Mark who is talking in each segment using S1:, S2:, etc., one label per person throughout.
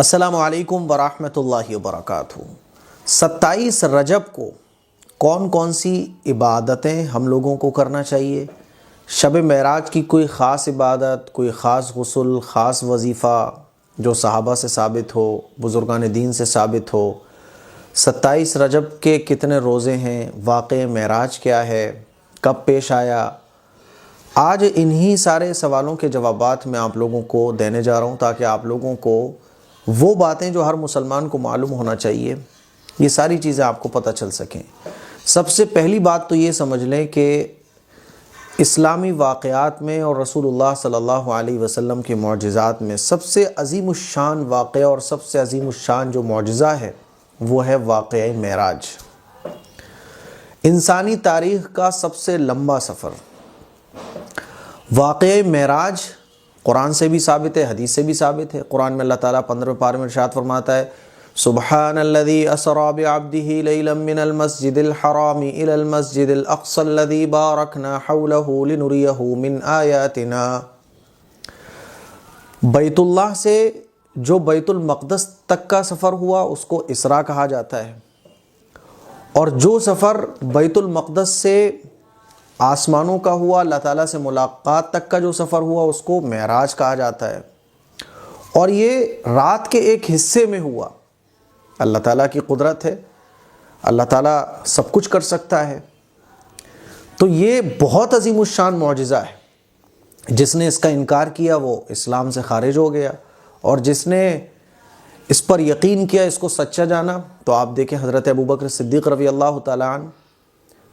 S1: السلام علیکم ورحمۃ اللہ وبرکاتہ۔ 27 رجب کو کون کون سی عبادتیں ہم لوگوں کو کرنا چاہیے؟ شب معراج کی کوئی خاص عبادت، کوئی خاص غسل، خاص وظیفہ جو صحابہ سے ثابت ہو، بزرگان دین سے ثابت ہو؟ 27 رجب کے کتنے روزے ہیں؟ واقعہ معراج کیا ہے؟ کب پیش آیا؟ آج انہی سارے سوالوں کے جوابات میں آپ لوگوں کو دینے جا رہا ہوں، تاکہ آپ لوگوں کو وہ باتیں جو ہر مسلمان کو معلوم ہونا چاہیے، یہ ساری چیزیں آپ کو پتہ چل سکیں۔ سب سے پہلی بات تو یہ سمجھ لیں کہ اسلامی واقعات میں اور رسول اللہ صلی اللہ علیہ وسلم کے معجزات میں سب سے عظیم الشان واقعہ اور سب سے عظیم الشان جو معجزہ ہے وہ ہے واقعہ معراج۔ انسانی تاریخ کا سب سے لمبا سفر واقعہ معراج قرآن سے بھی ثابت ہے، حدیث سے بھی ثابت ہے۔ قرآن میں اللہ تعالیٰ 15 پارے میں ارشاد فرماتا ہے، سبحان الذی اسری بعبدہ لیلا من المسجد الحرام الی المسجد الاقصی الذی بارکنا حولہ لنریہ من آیاتنا۔ بیت اللہ سے جو بیت المقدس تک کا سفر ہوا اس کو اسراء کہا جاتا ہے، اور جو سفر بیت المقدس سے آسمانوں کا ہوا، اللہ تعالیٰ سے ملاقات تک کا جو سفر ہوا اس کو معراج کہا جاتا ہے، اور یہ رات کے ایک حصے میں ہوا۔ اللہ تعالیٰ کی قدرت ہے، اللہ تعالیٰ سب کچھ کر سکتا ہے، تو یہ بہت عظیم الشان معجزہ ہے۔ جس نے اس کا انکار کیا وہ اسلام سے خارج ہو گیا، اور جس نے اس پر یقین کیا، اس کو سچا جانا، تو آپ دیکھیں حضرت ابوبکر صدیق رضی اللہ تعالیٰ عنہ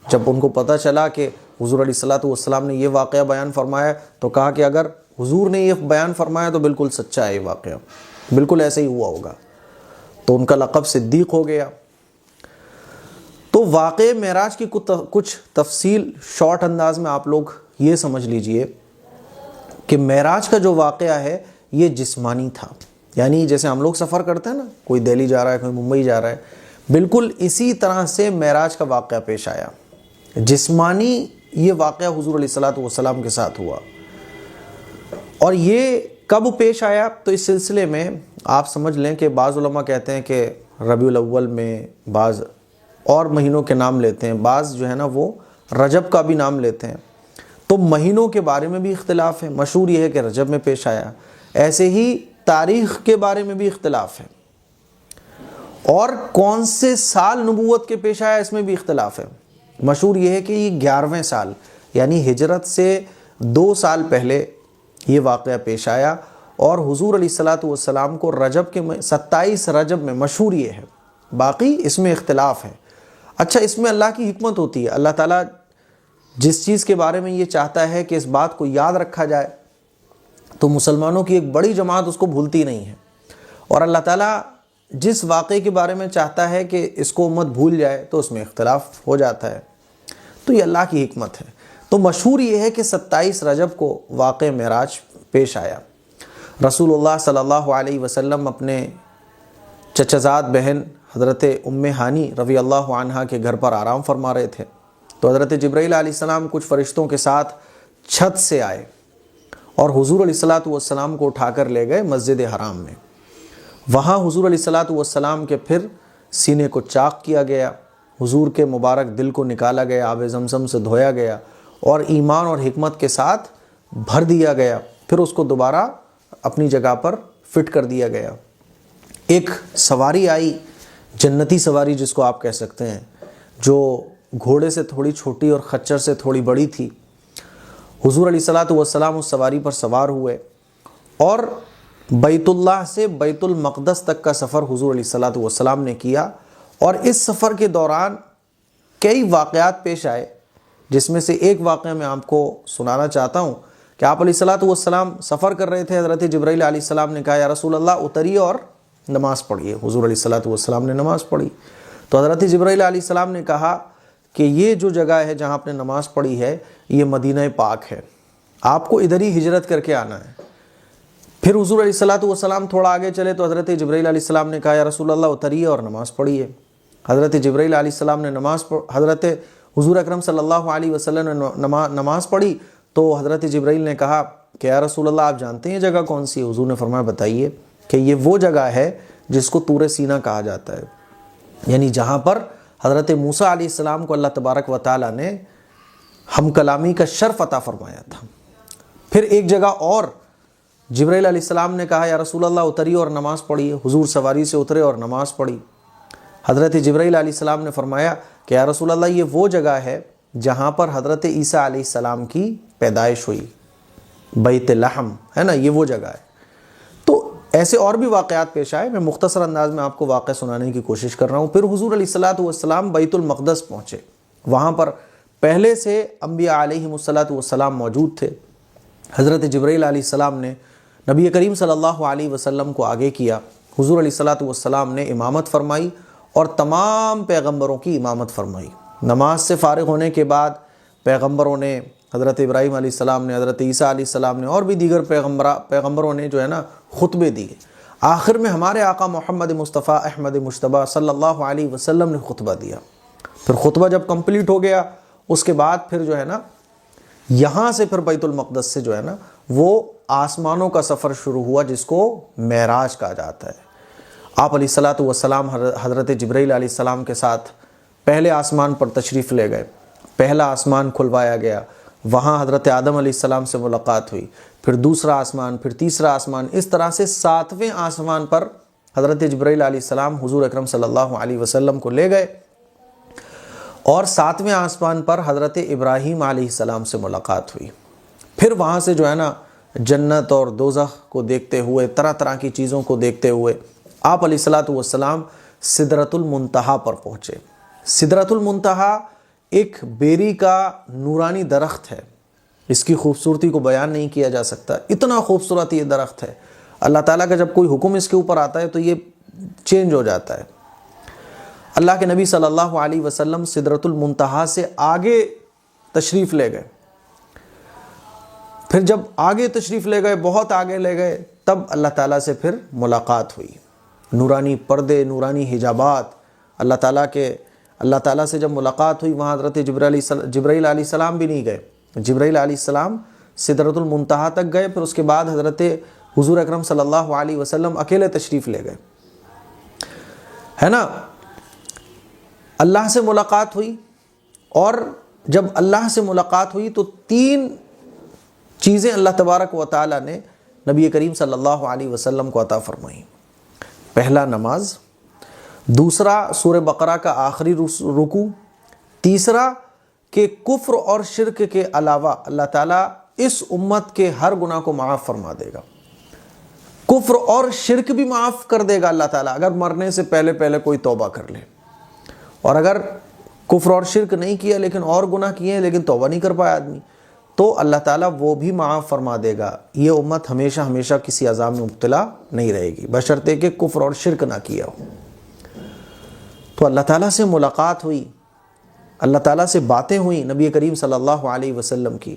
S1: جب ان کو پتہ چلا کہ حضور علیہ الصلوۃ والسلام نے یہ واقعہ بیان فرمایا، تو کہا کہ اگر حضور نے یہ بیان فرمایا تو بالکل سچا ہے، یہ واقعہ بالکل ایسے ہی ہوا ہوگا، تو ان کا لقب صدیق ہو گیا۔ تو واقعہ معراج کی کچھ تفصیل شارٹ انداز میں آپ لوگ یہ سمجھ لیجئے کہ معراج کا جو واقعہ ہے یہ جسمانی تھا، یعنی جیسے ہم لوگ سفر کرتے ہیں نا، کوئی دہلی جا رہا ہے، کوئی ممبئی جا رہا ہے، بالکل اسی طرح سے معراج کا واقعہ پیش آیا۔ جسمانی یہ واقعہ حضور علیہ الصلوۃ والسلام کے ساتھ ہوا، اور یہ کب پیش آیا؟ تو اس سلسلے میں آپ سمجھ لیں کہ بعض علماء کہتے ہیں کہ ربیع الاول میں، بعض اور مہینوں کے نام لیتے ہیں، بعض جو ہے نا وہ رجب کا بھی نام لیتے ہیں، تو مہینوں کے بارے میں بھی اختلاف ہے۔ مشہور یہ ہے کہ رجب میں پیش آیا، ایسے ہی تاریخ کے بارے میں بھی اختلاف ہے، اور کون سے سال نبوت کے پیش آیا اس میں بھی اختلاف ہے۔ مشہور یہ ہے کہ یہ 11ویں سال یعنی ہجرت سے 2 سال پہلے یہ واقعہ پیش آیا، اور حضور علیہ الصلوۃ والسلام کو رجب کے 27 رجب میں، مشہور یہ ہے، باقی اس میں اختلاف ہے۔ اچھا، اس میں اللہ کی حکمت ہوتی ہے، اللہ تعالیٰ جس چیز کے بارے میں یہ چاہتا ہے کہ اس بات کو یاد رکھا جائے تو مسلمانوں کی ایک بڑی جماعت اس کو بھولتی نہیں ہے، اور اللہ تعالیٰ جس واقعے کے بارے میں چاہتا ہے کہ اس کو امت بھول جائے تو اس میں اختلاف ہو جاتا ہے، تو یہ اللہ کی حکمت ہے۔ تو مشہور یہ ہے کہ 27 رجب کو واقعہ معراج پیش آیا۔ رسول اللہ صلی اللہ علیہ وسلم اپنے چچزاد بہن حضرت ام ہانی رضی اللہ عنہا کے گھر پر آرام فرما رہے تھے، تو حضرت جبرائیل علیہ السلام کچھ فرشتوں کے ساتھ چھت سے آئے اور حضور علیہ الصلوۃ والسلام کو اٹھا کر لے گئے مسجد حرام میں۔ وہاں حضور علیہ الصلوۃ والسلام کے پھر سینے کو چاک کیا گیا، حضور کے مبارک دل کو نکالا گیا، آب زمزم سے دھویا گیا، اور ایمان اور حکمت کے ساتھ بھر دیا گیا، پھر اس کو دوبارہ اپنی جگہ پر فٹ کر دیا گیا۔ ایک سواری آئی، جنتی سواری جس کو آپ کہہ سکتے ہیں، جو گھوڑے سے تھوڑی چھوٹی اور خچر سے تھوڑی بڑی تھی۔ حضور علیہ الصلوۃ والسلام اس سواری پر سوار ہوئے، اور بیت اللہ سے بیت المقدس تک کا سفر حضور علیہ الصلوۃ والسلام نے کیا، اور اس سفر کے دوران کئی واقعات پیش آئے، جس میں سے ایک واقعہ میں آپ کو سنانا چاہتا ہوں کہ آپ علیہ الصلوۃ والسلام سفر کر رہے تھے، حضرت جبرائیل علیہ السلام نے کہا یا رسول اللہ اتریے اور نماز پڑھیے۔ حضور علیہ الصلوۃ والسلام نے نماز پڑھی، تو حضرت جبرائیل علیہ السلام نے کہا کہ یہ جو جگہ ہے جہاں آپ نے نماز پڑھی ہے یہ مدینہ پاک ہے، آپ کو ادھر ہی ہجرت کر کے آنا ہے۔ پھر حضور علیہ الصلوۃ والسلام تھوڑا آگے چلے تو حضرت جبرائیل علیہ السلام نے کہا یا رسول اللہ اتریے اور نماز پڑھیے۔ حضرت جبرائیل علیہ السلام نے حضرت حضور اکرم صلی اللہ علیہ وسلم نے نماز پڑھی، تو حضرت جبرائیل نے کہا کہ یا رسول اللہ آپ جانتے ہیں یہ جگہ کون سی ہے؟ حضور نے فرمایا بتائیے۔ کہ یہ وہ جگہ ہے جس کو طور سینا کہا جاتا ہے، یعنی جہاں پر حضرت موسیٰ علیہ السلام کو اللہ تبارک و تعالیٰ نے ہم کلامی کا شرف عطا فرمایا تھا۔ پھر ایک جگہ اور جبرائیل علیہ السلام نے کہا یا رسول اللہ اتریے اور نماز پڑھیے، حضور سواری سے اترے اور نماز پڑھی۔ حضرت جبرائیل علیہ السلام نے فرمایا کہ یا رسول اللہ یہ وہ جگہ ہے جہاں پر حضرت عیسیٰ علیہ السلام کی پیدائش ہوئی، بیت لحم ہے نا، یہ وہ جگہ ہے۔ تو ایسے اور بھی واقعات پیش آئے، میں مختصر انداز میں آپ کو واقعہ سنانے کی کوشش کر رہا ہوں۔ پھر حضور علیہ السلام بیت المقدس پہنچے، وہاں پر پہلے سے انبیاء علیہم السلام موجود تھے۔ حضرت جبرائیل علیہ السلام نے نبی کریم صلی اللہ علیہ وسلم کو آگے کیا، حضور علیہ السلام نے امامت فرمائی اور تمام پیغمبروں کی امامت فرمائی۔ نماز سے فارغ ہونے کے بعد پیغمبروں نے، حضرت ابراہیم علیہ السلام نے، حضرت عیسیٰ علیہ السلام نے اور بھی دیگر پیغمبروں نے جو ہے نا خطبے دیے۔ آخر میں ہمارے آقا محمد مصطفیٰ احمد مجتبیٰ صلی اللہ علیہ وسلم نے خطبہ دیا۔ پھر خطبہ جب کمپلیٹ ہو گیا، اس کے بعد پھر جو ہے نا یہاں سے پھر بیت المقدس سے جو ہے نا وہ آسمانوں کا سفر شروع ہوا، جس کو معراج کہا جاتا ہے۔ آپ علیہ السلام حضرت جبرائیل علیہ السلام کے ساتھ پہلے آسمان پر تشریف لے گئے، پہلا آسمان کھلوایا گیا، وہاں حضرت آدم علیہ السلام سے ملاقات ہوئی، پھر دوسرا آسمان، پھر تیسرا آسمان، اس طرح سے 7ویں آسمان پر حضرت جبرائیل علیہ السلام حضور اکرم صلی اللہ علیہ وسلم کو لے گئے، اور 7ویں آسمان پر حضرت ابراہیم علیہ السلام سے ملاقات ہوئی۔ پھر وہاں سے جو ہے نا جنت اور دوزخ کو دیکھتے ہوئے، طرح طرح کی چیزوں کو دیکھتے ہوئے آپ علیہ السلام سدرۃ المنتہا پر پہنچے۔ سدرۃ المنتہا ایک بیری کا نورانی درخت ہے، اس کی خوبصورتی کو بیان نہیں کیا جا سکتا، اتنا خوبصورت یہ درخت ہے۔ اللہ تعالیٰ کا جب کوئی حکم اس کے اوپر آتا ہے تو یہ چینج ہو جاتا ہے۔ اللہ کے نبی صلی اللہ علیہ وسلم سدرۃ المنتہا سے آگے تشریف لے گئے۔ پھر جب آگے تشریف لے گئے، بہت آگے لے گئے، تب اللہ تعالیٰ سے پھر ملاقات ہوئی۔ نورانی پردے، نورانی حجابات، اللہ تعالیٰ سے جب ملاقات ہوئی، وہاں حضرت جبرائیل علیہ السلام بھی نہیں گئے۔ جبرائیل علیہ السلام سدرۃ المنتہا تک گئے، پھر اس کے بعد حضرت حضور اکرم صلی اللہ علیہ وسلم اکیلے تشریف لے گئے، ہے نا۔ اللہ سے ملاقات ہوئی، اور جب اللہ سے ملاقات ہوئی تو 3 چیزیں اللہ تبارک و تعالیٰ نے نبی کریم صلی اللہ علیہ وسلم کو عطا فرمائیں۔ پہلا نماز، دوسرا سورہ بقرہ کا آخری رکوع، تیسرا کہ کفر اور شرک کے علاوہ اللہ تعالیٰ اس امت کے ہر گناہ کو معاف فرما دے گا۔ کفر اور شرک بھی معاف کر دے گا اللہ تعالیٰ، اگر مرنے سے پہلے کوئی توبہ کر لے، اور اگر کفر اور شرک نہیں کیا لیکن اور گناہ کیے ہیں لیکن توبہ نہیں کر پایا آدمی، تو اللہ تعالیٰ وہ بھی معاف فرما دے گا۔ یہ امت ہمیشہ کسی عذاب میں مبتلا نہیں رہے گی، بشرطے کہ کفر اور شرک نہ کیا ہو۔ تو اللہ تعالیٰ سے ملاقات ہوئی، اللہ تعالیٰ سے باتیں ہوئیں نبی کریم صلی اللہ علیہ وسلم کی،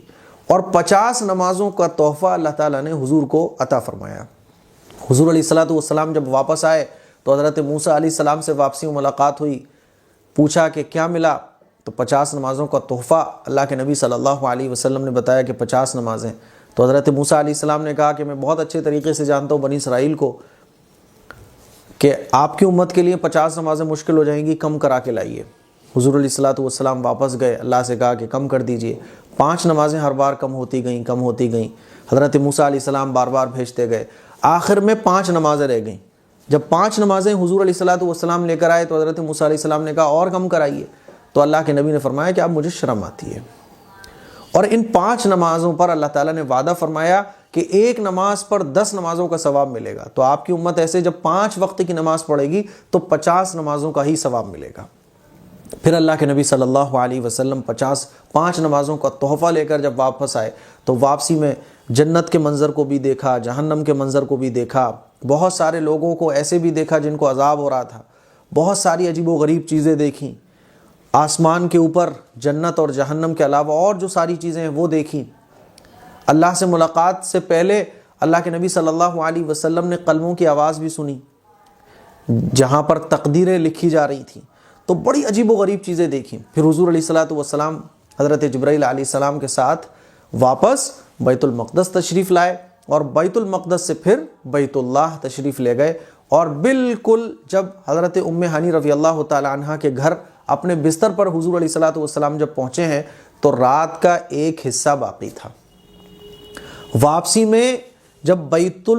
S1: اور 50 نمازوں کا تحفہ اللہ تعالیٰ نے حضور کو عطا فرمایا۔ حضور علیہ السلام جب واپس آئے تو حضرت موسیٰ علیہ السلام سے واپسی میں ملاقات ہوئی، پوچھا کہ کیا ملا، تو 50 نمازوں کا تحفہ اللہ کے نبی صلی اللہ علیہ وسلم نے بتایا کہ 50 نمازیں۔ تو حضرت موسیٰ علیہ السلام نے کہا کہ میں بہت اچھے طریقے سے جانتا ہوں بنی اسرائیل کو، کہ آپ کی امت کے لیے 50 نمازیں مشکل ہو جائیں گی، کم کرا کے لائیے۔ حضور علیہ السلام واپس گئے، اللہ سے کہا کہ کم کر دیجئے۔ 5 نمازیں ہر بار کم ہوتی گئیں۔ حضرت موسیٰ علیہ السلام بار بار بھیجتے گئے، آخر میں 5 نمازیں رہ گئیں۔ جب 5 نمازیں حضور علیہ السلام لے کر آئے تو حضرت موسیٰ علیہ السلام نے کہا اور کم کرائیے، تو اللہ کے نبی نے فرمایا کہ اب مجھے شرم آتی ہے۔ اور ان 5 نمازوں پر اللہ تعالیٰ نے وعدہ فرمایا کہ 1 نماز پر 10 نمازوں کا ثواب ملے گا۔ تو آپ کی امت ایسے جب 5 وقت کی نماز پڑھے گی تو 50 نمازوں کا ہی ثواب ملے گا۔ پھر اللہ کے نبی صلی اللہ علیہ وسلم 5 نمازوں کا تحفہ لے کر جب واپس آئے تو واپسی میں جنت کے منظر کو بھی دیکھا، جہنم کے منظر کو بھی دیکھا، بہت سارے لوگوں کو ایسے بھی دیکھا جن کو عذاب ہو رہا تھا، بہت ساری عجیب و غریب چیزیں دیکھیں، آسمان کے اوپر جنت اور جہنم کے علاوہ اور جو ساری چیزیں ہیں وہ دیکھیں۔ اللہ سے ملاقات سے پہلے اللہ کے نبی صلی اللہ علیہ وسلم نے قلموں کی آواز بھی سنی جہاں پر تقدیریں لکھی جا رہی تھیں، تو بڑی عجیب و غریب چیزیں دیکھیں۔ پھر حضور علیہ السلام حضرت جبرائیل علیہ السلام کے ساتھ واپس بیت المقدس تشریف لائے، اور بیت المقدس سے پھر بیت اللہ تشریف لے گئے، اور بالکل جب حضرت ام ہانی رضی اللہ تعالی عنہ کے گھر اپنے بستر پر حضور علیہ الصلوۃ والسلام جب پہنچے ہیں تو رات کا ایک حصہ باقی تھا۔ واپسی میں جب بیت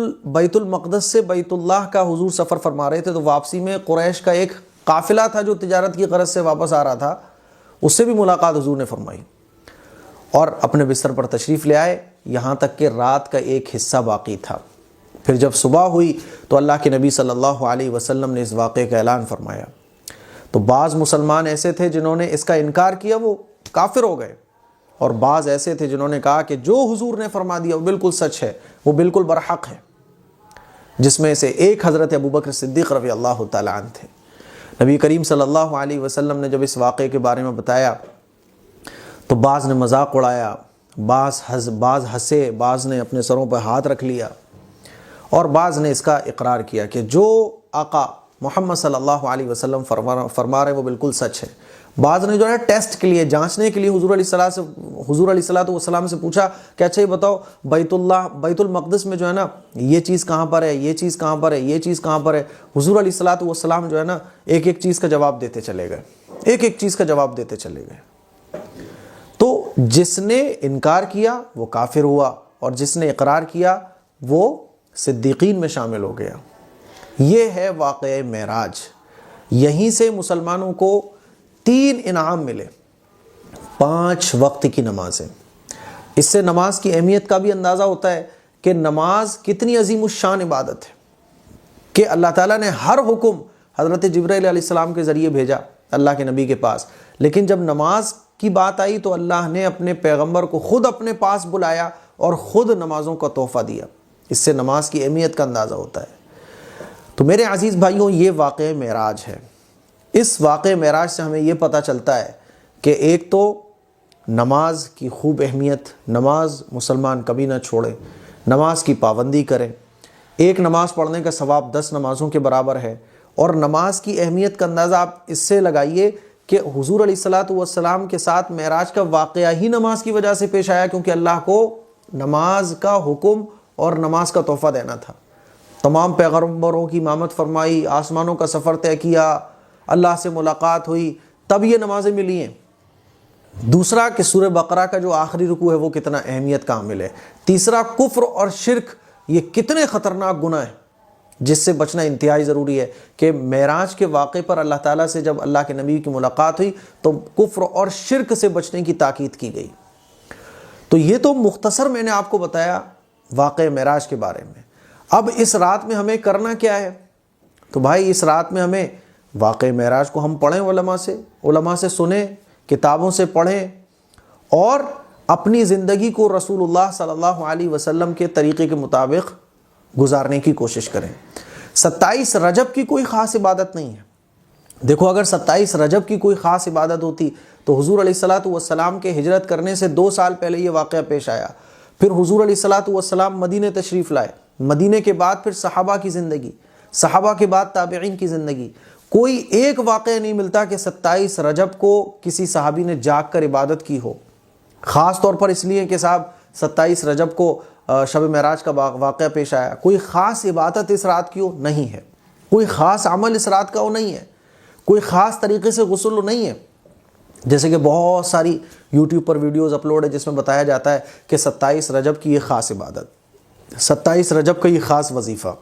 S1: المقدس سے بیت اللہ کا حضور سفر فرما رہے تھے تو واپسی میں قریش کا ایک قافلہ تھا جو تجارت کی غرض سے واپس آ رہا تھا، اس سے بھی ملاقات حضور نے فرمائی اور اپنے بستر پر تشریف لے آئے، یہاں تک کہ رات کا ایک حصہ باقی تھا۔ پھر جب صبح ہوئی تو اللہ کے نبی صلی اللہ علیہ وسلم نے اس واقعے کا اعلان فرمایا۔ تو بعض مسلمان ایسے تھے جنہوں نے اس کا انکار کیا، وہ کافر ہو گئے، اور بعض ایسے تھے جنہوں نے کہا کہ جو حضور نے فرما دیا وہ بالکل سچ ہے، وہ بالکل برحق ہے، جس میں سے ایک حضرت ابوبکر صدیق رضی اللہ تعالی عنہ تھے۔ نبی کریم صلی اللہ علیہ وسلم نے جب اس واقعے کے بارے میں بتایا تو بعض نے مذاق اڑایا، بعض ہنسے، بعض نے اپنے سروں پر ہاتھ رکھ لیا، اور بعض نے اس کا اقرار کیا کہ جو آقا محمد صلی اللہ علیہ وسلم فرما رہے ہیں وہ بالکل سچ ہے۔ بعض نے جو ہے ٹیسٹ کے لیے، جانچنے کے لیے حضور علیہ الصلوۃ والسلام سے پوچھا کہ اچھا یہ بتاؤ بیت المقدس میں جو ہے نا یہ چیز کہاں پر ہے، یہ چیز کہاں پر ہے، یہ چیز کہاں پر ہے۔ حضور علیہ الصلوۃ والسلام جو ہے نا ایک ایک چیز کا جواب دیتے چلے گئے، ایک ایک چیز کا جواب دیتے چلے گئے۔ تو جس نے انکار کیا وہ کافر ہوا، اور جس نے اقرار کیا وہ صدیقین میں شامل ہو گیا۔ یہ ہے واقعہ معراج۔ یہیں سے مسلمانوں کو 3 انعام ملے، 5 وقت کی نمازیں۔ اس سے نماز کی اہمیت کا بھی اندازہ ہوتا ہے کہ نماز کتنی عظیم الشان عبادت ہے، کہ اللہ تعالیٰ نے ہر حکم حضرت جبرائیل علیہ السلام کے ذریعے بھیجا اللہ کے نبی کے پاس، لیکن جب نماز کی بات آئی تو اللہ نے اپنے پیغمبر کو خود اپنے پاس بلایا اور خود نمازوں کا تحفہ دیا۔ اس سے نماز کی اہمیت کا اندازہ ہوتا ہے۔ تو میرے عزیز بھائیوں، یہ واقعہ معراج ہے۔ اس واقعہ معراج سے ہمیں یہ پتہ چلتا ہے کہ ایک تو نماز کی خوب اہمیت، نماز مسلمان کبھی نہ چھوڑے، نماز کی پابندی کریں۔ ایک نماز پڑھنے کا ثواب 10 نمازوں کے برابر ہے، اور نماز کی اہمیت کا اندازہ آپ اس سے لگائیے کہ حضور علیہ الصلوۃ والسلام کے ساتھ معراج کا واقعہ ہی نماز کی وجہ سے پیش آیا، کیونکہ اللہ کو نماز کا حکم اور نماز کا تحفہ دینا تھا۔ تمام پیغمبروں کی امامت فرمائی، آسمانوں کا سفر طے کیا، اللہ سے ملاقات ہوئی، تب یہ نمازیں ملی ہیں۔ دوسرا کہ سورہ بقرہ کا جو آخری رکوع ہے وہ کتنا اہمیت کا حامل ہے۔ تیسرا کفر اور شرک، یہ کتنے خطرناک گناہ ہیں جس سے بچنا انتہائی ضروری ہے، کہ معراج کے واقعے پر اللہ تعالیٰ سے جب اللہ کے نبی کی ملاقات ہوئی تو کفر اور شرک سے بچنے کی تاکید کی گئی۔ تو یہ تو مختصر میں نے آپ کو بتایا واقعہ معراج کے بارے میں۔ اب اس رات میں ہمیں کرنا کیا ہے؟ تو بھائی اس رات میں ہمیں واقعہ معراج کو ہم پڑھیں، علماء سے سنیں، کتابوں سے پڑھیں، اور اپنی زندگی کو رسول اللہ صلی اللہ علیہ وسلم کے طریقے کے مطابق گزارنے کی کوشش کریں۔ 27 رجب کی کوئی خاص عبادت نہیں ہے۔ دیکھو اگر 27 رجب کی کوئی خاص عبادت ہوتی تو حضور علیہ الصلوۃ والسلام کے ہجرت کرنے سے 2 سال پہلے یہ واقعہ پیش آیا۔ پھر حضور علیہ الصلوۃ والسلام مدینے تشریف لائے، مدینے کے بعد پھر صحابہ کی زندگی، صحابہ کے بعد تابعین کی زندگی۔ کوئی ایک واقعہ نہیں ملتا کہ 27 رجب کو کسی صحابی نے جاگ کر عبادت کی ہو، خاص طور پر اس لیے کہ صاحب 27 رجب کو شب معراج کا واقعہ پیش آیا۔ کوئی خاص عبادت اس رات کی ہو نہیں ہے، کوئی خاص عمل اس رات کا ہو نہیں ہے، کوئی خاص طریقے سے غسل ہو نہیں ہے۔ جیسے کہ بہت ساری یوٹیوب پر ویڈیوز اپلوڈ ہے جس میں بتایا جاتا ہے کہ 27 رجب کی یہ خاص عبادت، 27 رجب کا یہ خاص وظیفہ۔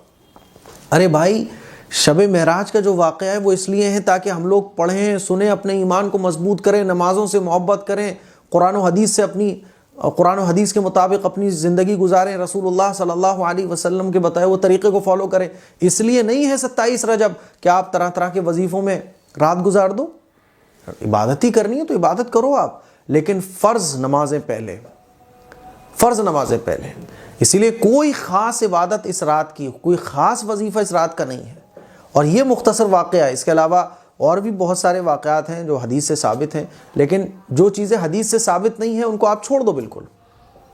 S1: ارے بھائی، شب معراج کا جو واقعہ ہے وہ اس لیے ہے تاکہ ہم لوگ پڑھیں، سنیں، اپنے ایمان کو مضبوط کریں، نمازوں سے محبت کریں، قرآن و حدیث کے مطابق اپنی زندگی گزاریں، رسول اللہ صلی اللہ علیہ وسلم کے بتائے وہ طریقے کو فالو کریں۔ اس لیے نہیں ہے 27 رجب کہ آپ طرح طرح کے وظیفوں میں رات گزار دو۔ عبادت ہی کرنی ہے تو عبادت کرو آپ، لیکن فرض نمازیں پہلے، فرض نمازیں پہلے۔ اسی لیے کوئی خاص عبادت اس رات کی، کوئی خاص وظیفہ اس رات کا نہیں ہے۔ اور یہ مختصر واقعہ ہے، اس کے علاوہ اور بھی بہت سارے واقعات ہیں جو حدیث سے ثابت ہیں، لیکن جو چیزیں حدیث سے ثابت نہیں ہیں ان کو آپ چھوڑ دو بالکل۔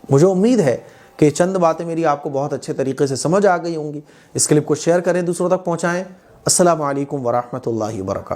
S1: مجھے امید ہے کہ چند باتیں میری آپ کو بہت اچھے طریقے سے سمجھ آ گئی ہوں گی۔ اس کلپ کو شیئر کریں، دوسروں تک پہنچائیں۔ السلام علیکم ورحمۃ اللہ وبرکاتہ۔